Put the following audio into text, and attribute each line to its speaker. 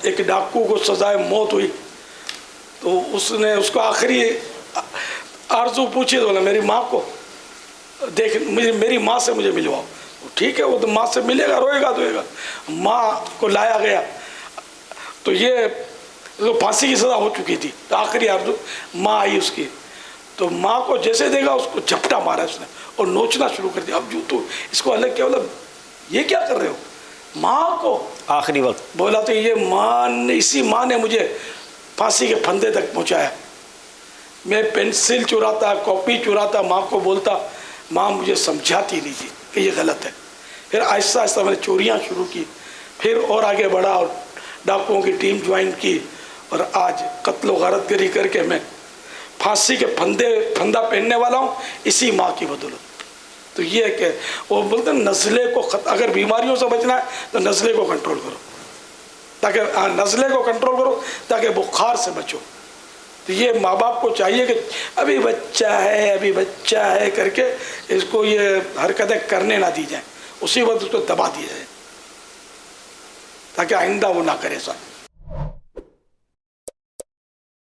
Speaker 1: एक डाकू को सजाए मौत हुई तो उसने उसको आखिरी आरज़ू पूछी तो बोला मेरी माँ को देख, मेरी माँ से मुझे मिलवाओ। ठीक है, वो तो माँ से मिलेगा, रोएगा धोएगा। माँ को लाया गया तो ये तो फांसी की सज़ा हो चुकी थी, तो आखिरी आरज़ू माँ आई उसकी, तो माँ को जैसे देखा उसको झपटा मारा उसने और नोचना शुरू कर दिया। अब जू तो इसको अलग क्या, बोला ये क्या कर रहे हो माँ को, आखिरी वक्त बोला तो ये माँ ने, इसी माँ ने मुझे फांसी के फंदे तक पहुँचाया। मैं पेंसिल चुराता, कॉपी चुराता, माँ को बोलता, माँ मुझे समझाती नहीं थी कि ये गलत है। फिर आहिस्ता आहिस्ता मैंने चोरियाँ शुरू की, फिर और आगे बढ़ा और डाकुओं की टीम ज्वाइन की और आज कत्ल गारतगरी करके मैं फांसी के फंदा पहनने वाला हूँ इसी माँ की बदौलत। तो ये है कि वो बोलते हैं नस्ले को अगर बीमारियों से बचना है तो नस्ले को कंट्रोल करो, ताकि नस्ले को कंट्रोल करो ताकि बुखार से बचो। तो ये माँ बाप को चाहिए कि अभी बच्चा है करके इसको ये हरकतें करने ना दी जाए, उसी वक्त उसको दबा दिया जाए ताकि आइंदा वो ना करे। साहब